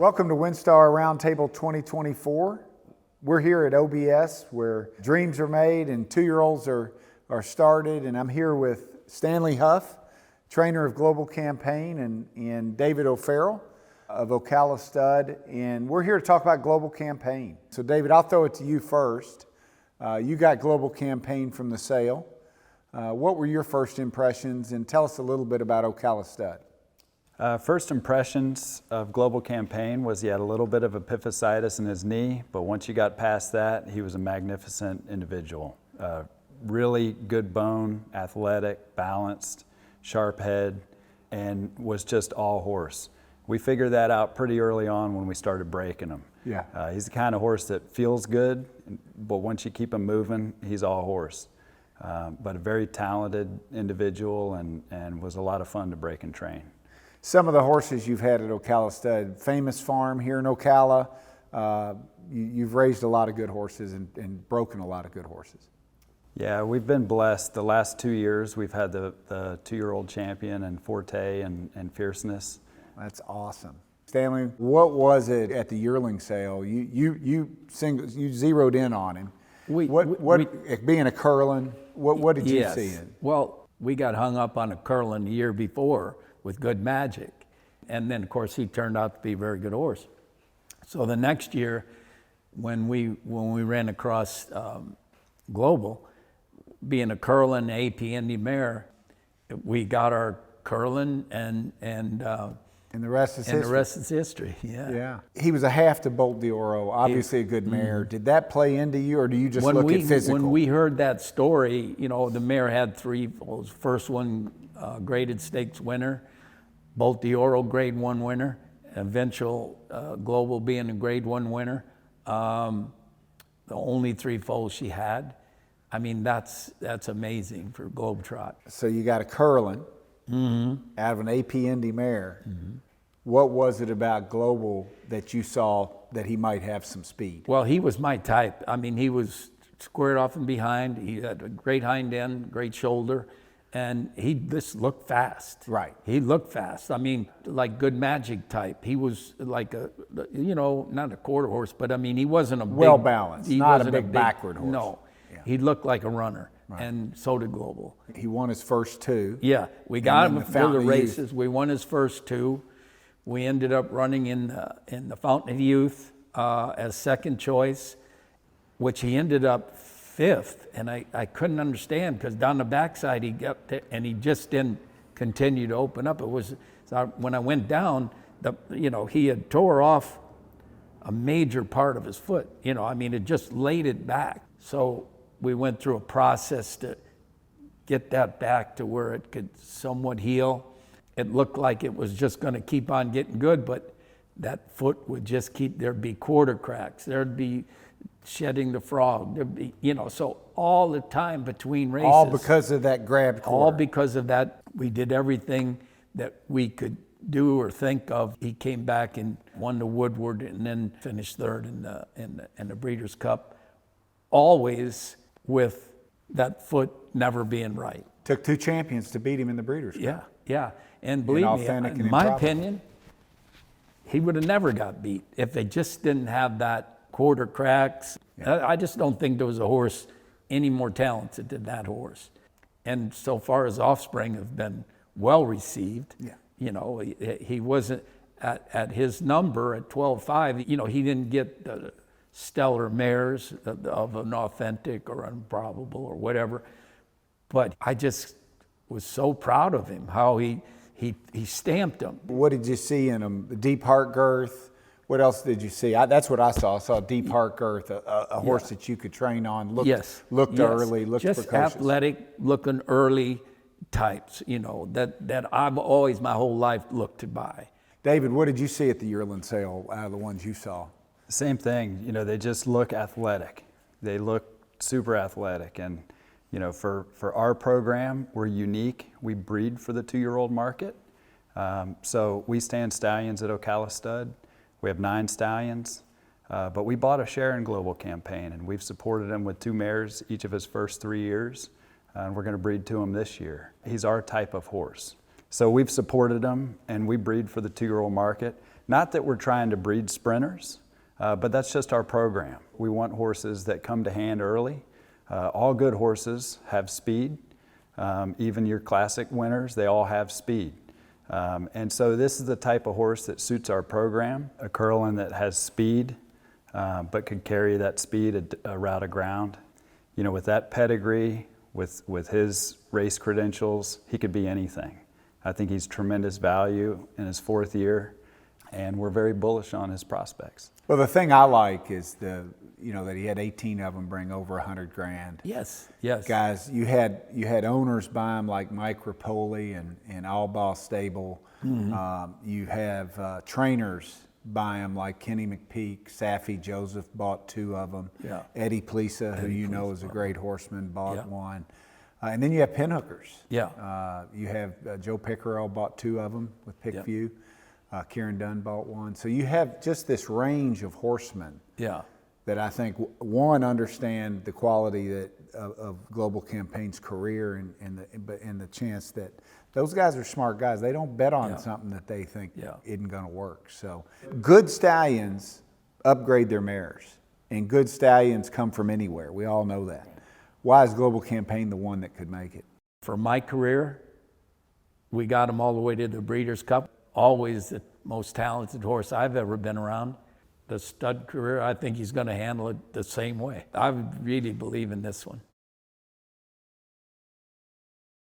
Welcome to WinStar Roundtable 2024. We're here at OBS where dreams are made and two-year-olds are started, and I'm here with Stanley Huff, trainer of Global Campaign, and David O'Farrell of Ocala Stud, and we're here to talk about Global Campaign. So David, I'll throw it to you first. You got Global Campaign from the sale. What were your first impressions, and tell us a little bit about Ocala Stud. First impressions of Global Campaign was he had a little bit of epiphysitis in his knee, but once you got past that, he was a magnificent individual. Really good bone, athletic, balanced, sharp head, and was just all horse. We figured that out pretty early on when we started breaking him. Yeah. He's the kind of horse that feels good, but once you keep him moving, he's all horse. But a very talented individual and was a lot of fun to break and train. Some of the horses you've had at Ocala Stud, famous farm here in Ocala, you've raised a lot of good horses and broken a lot of good horses. Yeah, we've been blessed. The last 2 years, we've had the two-year-old champion and Forte and Fierceness. That's awesome. Stanley, what was it at the yearling sale? You zeroed in on him. Being a Curlin, what did you see in? Well, we got hung up on a Curlin the year before with Good Magic. And then, of course, he turned out to be a very good horse. So the next year, when we ran across Global, being a Curlin AP Indy mare, we got our Curlin and the rest is history. And the rest is history, yeah. Yeah. He was a half to Bolt d'Oro, obviously a good mare. Did that play into you, or do you just look at physical? When we heard that story, you know, the mare had three foals. First one, graded stakes winner, Bolt d'Oro grade 1 winner, eventual Global being a grade 1 winner. The only 3 foals she had. I mean, that's amazing for Globetrot. So you got a Curlin out of an AP Indy mare. What was it about Global that you saw that he might have some speed? Well, he was my type. I mean, he was squared off and behind. He had a great hind end, great shoulder, and he just looked fast. Right. He looked fast. I mean, like Good Magic type. He was like a, you know, not a quarter horse, but I mean, he wasn't a big, well balanced, not a wasn't big backward horse. No, yeah. He looked like a runner. Right. And so did Global. He won his first 2. Yeah, we got him for the races. Youth. We won his first 2. We ended up running in the Fountain of Youth as second choice, which he ended up 5th. And I couldn't understand because down the backside he got there, and he just didn't continue to open up. It was when I went down, he had tore off a major part of his foot. You know, I mean, it just laid it back. So we went through a process to get that back to where it could somewhat heal. It looked like it was just going to keep on getting good, but that foot would just there'd be quarter cracks, there'd be shedding the frog, there'd be, so all the time between races. All because of that grabbed quarter. All because of that. We did everything that we could do or think of. He came back and won the Woodward and then finished 3rd in the Breeders' Cup, always with that foot never being right. Took 2 champions to beat him in the Breeders' Cup. Yeah. And believe me, in my opinion, he would have never got beat if they just didn't have that quarter cracks. Yeah. I just don't think there was a horse any more talented than that horse. And so far as offspring have been well received. Yeah. He wasn't at his number at 12.5. He didn't get the stellar mares of an authentic or improbable or whatever. But I just was so proud of him, how he stamped him. What did you see in him? Deep heart girth? What else did you see? That's what I saw. I saw deep heart girth, a horse that you could train on. Looked early, looked just precocious. Athletic, looking early types, that I've always my whole life looked to buy. David, what did you see at the yearling sale out of the ones you saw? Same thing. They just look athletic. They look super athletic, and for our program, we're unique. We breed for the 2-year-old market. So we stand stallions at Ocala Stud. We have 9 stallions, but we bought a share in Global Campaign, and we've supported him with 2 mares each of his first 3 years, and we're going to breed to him this year. He's our type of horse. So we've supported him, and we breed for the 2-year-old market. Not that we're trying to breed sprinters, but that's just our program. We want horses that come to hand early. All good horses have speed. Even your classic winners, they all have speed. And so this is the type of horse that suits our program, a Curlin that has speed, but could carry that speed a route of ground. You know, with that pedigree, with his race credentials, he could be anything. I think he's tremendous value in his 4th year, and we're very bullish on his prospects. Well, the thing I like is that he had 18 of them bring over 100 grand. Yes, yes. Guys, you had owners buy them like Mike Rapoli and All Boss Stable. You have trainers buy them like Kenny McPeak. Safi Joseph bought 2 of them. Yeah. Eddie Plisa, who you know is a great horseman, bought Yeah. 1. And then you have pinhookers. Yeah. You have Joe Pickerel bought 2 of them with Pickview. Kieran Dunn bought 1. So you have just this range of horsemen. Yeah. That I think, one, understand the quality of Global Campaign's career and the chance that those guys are smart guys. They don't bet on something that they think isn't going to work. So good stallions upgrade their mares, and good stallions come from anywhere. We all know that. Why is Global Campaign the one that could make it? For my career, we got him all the way to the Breeders' Cup. Always the most talented horse I've ever been around. The stud career, I think he's going to handle it the same way. I really believe in this one.